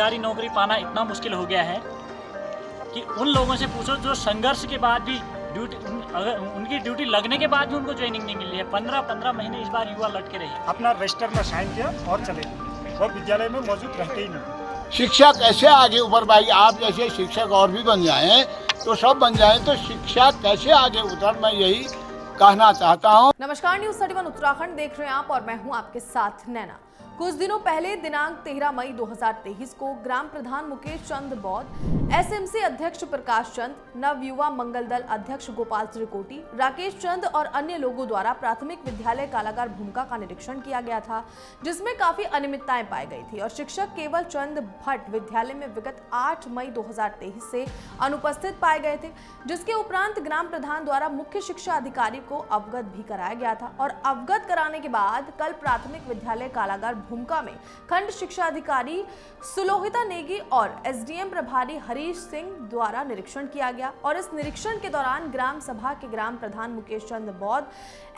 सरकारी नौकरी पाना इतना मुश्किल हो गया है कि उन लोगों से पूछो जो संघर्ष के बाद भी अगर उनकी ड्यूटी लगने के बाद भी उनको ज्वाइनिंग नहीं मिली है। 15 महीने इस बार युवा लटके रहे। अपना रजिस्टर में साइन किया और चले वो विद्यालय में मौजूद रहते ही नहीं। शिक्षा कैसे आगे उभर पाएगी? आप जैसे शिक्षक और भी बन जाएं तो सब बन जाएं, तो शिक्षा कैसे आगे उधर, मैं यही कहना चाहता हूँ। नमस्कार, न्यूज़ 31 उत्तराखंड देख रहे हैं आप और मैं हूँ आपके साथ नैना। कुछ दिनों पहले दिनांक 13 मई 2023 को ग्राम प्रधान मुकेश चंद बौद्ध, एसएमसी अध्यक्ष प्रकाश चंद, नव युवा मंगल दल अध्यक्ष गोपाल त्रिकोटी, राकेश चंद और अन्य लोगों द्वारा प्राथमिक विद्यालय कालागार भूमिका का निरीक्षण किया गया था, जिसमें काफी अनियमितताएं पाई गई थी और शिक्षक केवल चंद भट्ट विद्यालय में विगत 8 मई 2023 से अनुपस्थित पाए गए थे, जिसके उपरांत ग्राम प्रधान द्वारा मुख्य शिक्षा अधिकारी को अवगत भी कराया गया था और अवगत कराने के बाद कल प्राथमिक विद्यालय कालागार भूमिका में खंड शिक्षा अधिकारी सुलोहिता नेगी और एसडीएम प्रभारी हरीश सिंह द्वारा निरीक्षण किया गया और इस निरीक्षण के दौरान ग्राम सभा के ग्राम प्रधान मुकेश चंद बौद्ध,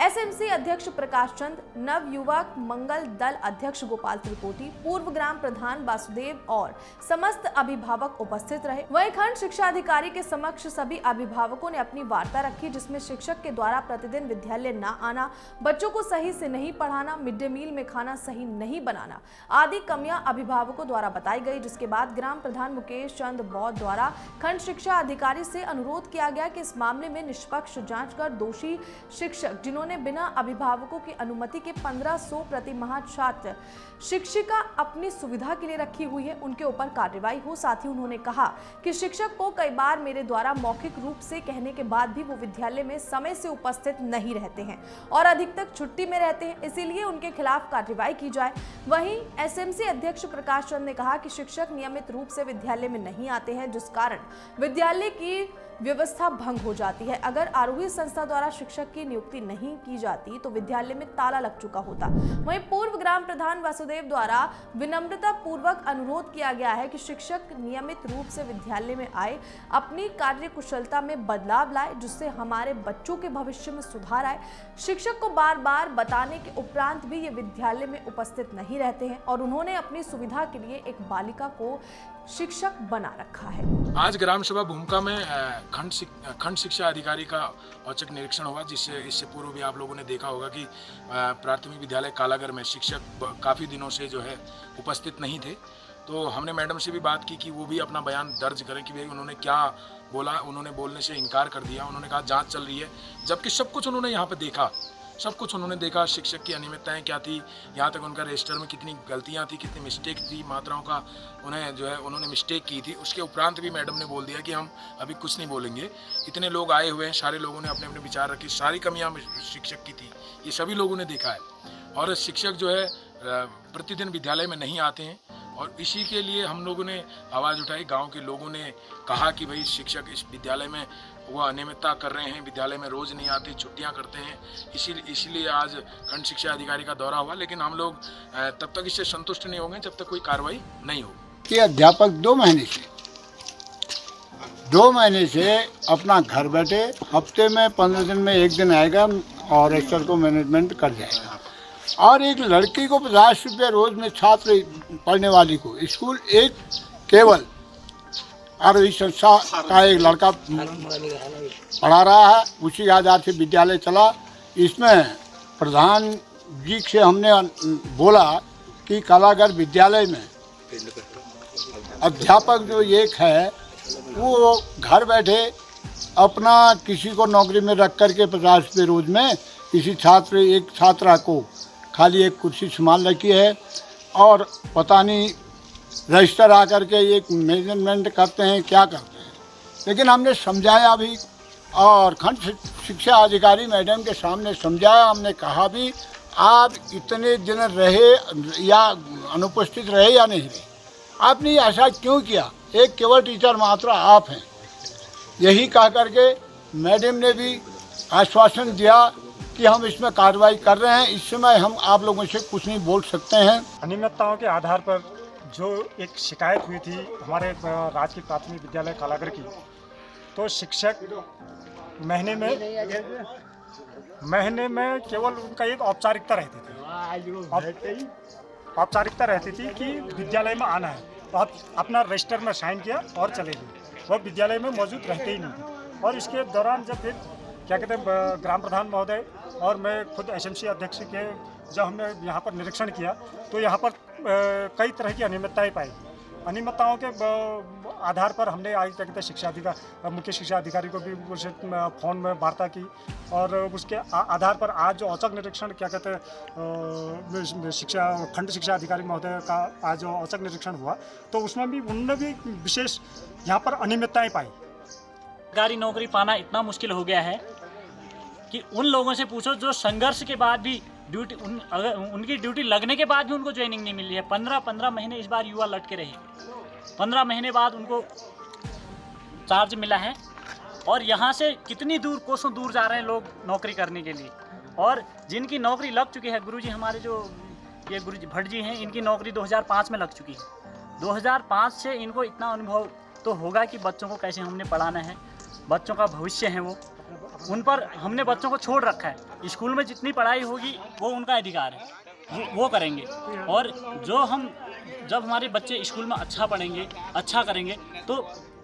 एसएमसी अध्यक्ष प्रकाश चंद, नव युवक मंगल दल अध्यक्ष गोपाल त्रिकोटी, पूर्व ग्राम प्रधान वासुदेव और समस्त अभिभावक उपस्थित रहे। वहीं खंड शिक्षा अधिकारी के समक्ष सभी अभिभावकों ने अपनी वार्ता रखी, जिसमें शिक्षक के द्वारा प्रतिदिन विद्यालय न आना, बच्चों को सही से नहीं पढ़ाना, मिड डे मील में खाना सही नहीं बनाना आदि कमियां अभिभावकों द्वारा बताई गई, जिसके बाद ग्राम प्रधान मुकेश चंद बौद्ध द्वारा खंड शिक्षा अधिकारी से अनुरोध किया गया कि इस मामले में निष्पक्ष जांच कर दोषी शिक्षक जिन्होंने बिना अभिभावकों की अनुमति के 1500 प्रति माह छात्र शिक्षिका अपनी सुविधा के लिए रखी हुई है, उनके ऊपर कार्रवाई हो। साथ ही उन्होंने कहा कि शिक्षक को कई बार मेरे द्वारा मौखिक रूप से कहने के बाद भी वो विद्यालय में समय से उपस्थित नहीं रहते हैं और अधिकतर छुट्टी में रहते हैं, इसीलिए उनके खिलाफ कार्रवाई की जाए। वहीं एसएमसी अध्यक्ष प्रकाश चंद ने कहा कि शिक्षक नियमित रूप से विद्यालय में नहीं आते हैं, जिस कारण विद्यालय की व्यवस्था भंग हो जाती है। अगर आरोही संस्था द्वारा शिक्षक की नियुक्ति नहीं की जाती तो विद्यालय में ताला लग चुका होता। वहीं पूर्व ग्राम प्रधान वासुदेव द्वारा विनम्रता पूर्वक अनुरोध किया गया है कि शिक्षक नियमित रूप से विद्यालय में आए, अपनी कार्य कुशलता में बदलाव लाए, जिससे हमारे बच्चों के भविष्य में सुधार आए। शिक्षक को बार बार बताने के उपरांत भी ये विद्यालय में उपस्थित नहीं रहते हैं और उन्होंने अपनी सुविधा के लिए एक बालिका को शिक्षक बना रखा है। आज ग्राम सभा भूमिका में खंड शिक्षा अधिकारी का औचक निरीक्षण हुआ, जिससे इससे पूर्व भी आप लोगों ने देखा होगा कि प्राथमिक विद्यालय कालागर में शिक्षक काफ़ी दिनों से जो है उपस्थित नहीं थे। तो हमने मैडम से भी बात की कि वो भी अपना बयान दर्ज करें कि भाई उन्होंने क्या बोला। उन्होंने बोलने से इनकार कर दिया। उन्होंने कहा जांच चल रही है, जबकि सब कुछ उन्होंने यहाँ पर देखा, सब कुछ उन्होंने देखा। शिक्षक की अनियमितताएं क्या थी, यहाँ तक उनका रजिस्टर में कितनी गलतियाँ थी, कितनी मिस्टेक थी, मात्राओं का उन्हें जो है उन्होंने मिस्टेक की थी। उसके उपरांत भी मैडम ने बोल दिया कि हम अभी कुछ नहीं बोलेंगे। इतने लोग आए हुए हैं, सारे लोगों ने अपने अपने विचार रखे, सारी कमियाँ शिक्षक की थी, ये सभी लोगों ने देखा है। और शिक्षक जो है प्रतिदिन विद्यालय में नहीं आते हैं और इसी के लिए हम लोगों ने आवाज़ उठाई। गांव के लोगों ने कहा कि भाई शिक्षक इस विद्यालय में वो अनियमितता कर रहे हैं, विद्यालय में रोज़ नहीं आते, छुट्टियां करते हैं। इसीलिए आज खंड शिक्षा अधिकारी का दौरा हुआ, लेकिन हम लोग तब तक इससे संतुष्ट नहीं होंगे जब तक कोई कार्रवाई नहीं होगी। कि अध्यापक 2 महीने से अपना घर बैठे, हफ्ते में 15 दिन में 1 दिन आएगा और रजिस्टर को मैनेजमेंट कर जाएगा। और एक लड़की को 50 रुपये रोज में, छात्र पढ़ने वाली को, स्कूल एक केवल आरोही संस्था का एक लड़का पढ़ा रहा है, उसी आधार से विद्यालय चला। इसमें प्रधान जी से हमने बोला कि कालागर विद्यालय में अध्यापक जो एक है वो घर बैठे अपना किसी को नौकरी में रख करके 50 रुपये रोज में किसी एक छात्रा को खाली एक कुर्सी संभाल रखी है और पता नहीं रजिस्टर आकर के एक मैनेजमेंट करते हैं, क्या करते हैं। लेकिन हमने समझाया भी और खंड शिक्षा अधिकारी मैडम के सामने समझाया। हमने कहा भी आप इतने दिन रहे या अनुपस्थित रहे या नहीं रहे, आपने ऐसा क्यों किया? एक केवल टीचर मात्र आप हैं। यही कह करके मैडम ने भी आश्वासन दिया कि हम इसमें कार्रवाई कर रहे हैं। इस समय हम आप लोगों से कुछ नहीं बोल सकते हैं। अनियमितताओं के आधार पर जो एक शिकायत हुई थी हमारे राजकीय प्राथमिक विद्यालय कालागर की, तो शिक्षक महीने में केवल उनका एक औपचारिकता रहती थी कि विद्यालय में आना है। अपना रजिस्टर में साइन किया और चले गए। वो विद्यालय में मौजूद रहते ही नहीं। और इसके दौरान जब फिर क्या कहते हैं ग्राम प्रधान महोदय और मैं खुद एसएमसी अध्यक्ष के जब हमने यहाँ पर निरीक्षण किया तो यहाँ पर कई तरह की अनियमितताएं पाई। अनियमितताओं के आधार पर हमने आज क्या कहते हैं मुख्य शिक्षा अधिकारी को भी उसे फ़ोन में वार्ता की और उसके आधार पर आज जो औचक निरीक्षण क्या कहते हैं खंड शिक्षा अधिकारी महोदय का आज जो औचक निरीक्षण हुआ तो उसमें भी उन्होंने भी विशेष यहाँ पर अनियमितताएं पाई। सरकारी नौकरी पाना इतना मुश्किल हो गया है कि उन लोगों से पूछो जो संघर्ष के बाद भी ड्यूटी अगर उनकी ड्यूटी लगने के बाद भी उनको ज्वाइनिंग नहीं मिल रही है। 15 महीने इस बार युवा लटके रहे। 15 महीने बाद उनको चार्ज मिला है और यहाँ से कितनी दूर कोसों दूर जा रहे हैं लोग नौकरी करने के लिए। और जिनकी नौकरी लग चुकी है, गुरुजी हमारे जो ये गुरुजी भट्ट जी हैं, इनकी नौकरी 2005 में लग चुकी है। 2005 से इनको इतना अनुभव तो होगा कि बच्चों को कैसे हमने पढ़ाना है, बच्चों का भविष्य है वो, उन पर हमने बच्चों को छोड़ रखा है। स्कूल में जितनी पढ़ाई होगी वो उनका अधिकार है, वो करेंगे। और जब हमारे बच्चे स्कूल में अच्छा पढ़ेंगे, अच्छा करेंगे तो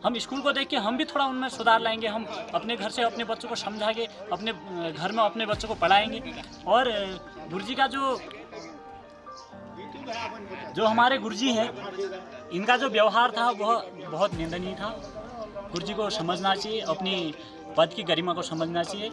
हम स्कूल को देख के हम भी थोड़ा उनमें सुधार लाएंगे। हम अपने घर से अपने बच्चों को समझाएंगे, अपने घर में अपने बच्चों को पढ़ाएंगे। और गुरुजी का जो हमारे गुरुजी हैं, इनका जो व्यवहार था वह बहुत निंदनीय था। गुरुजी को समझना चाहिए, अपनी पद की गरिमा को समझना चाहिए।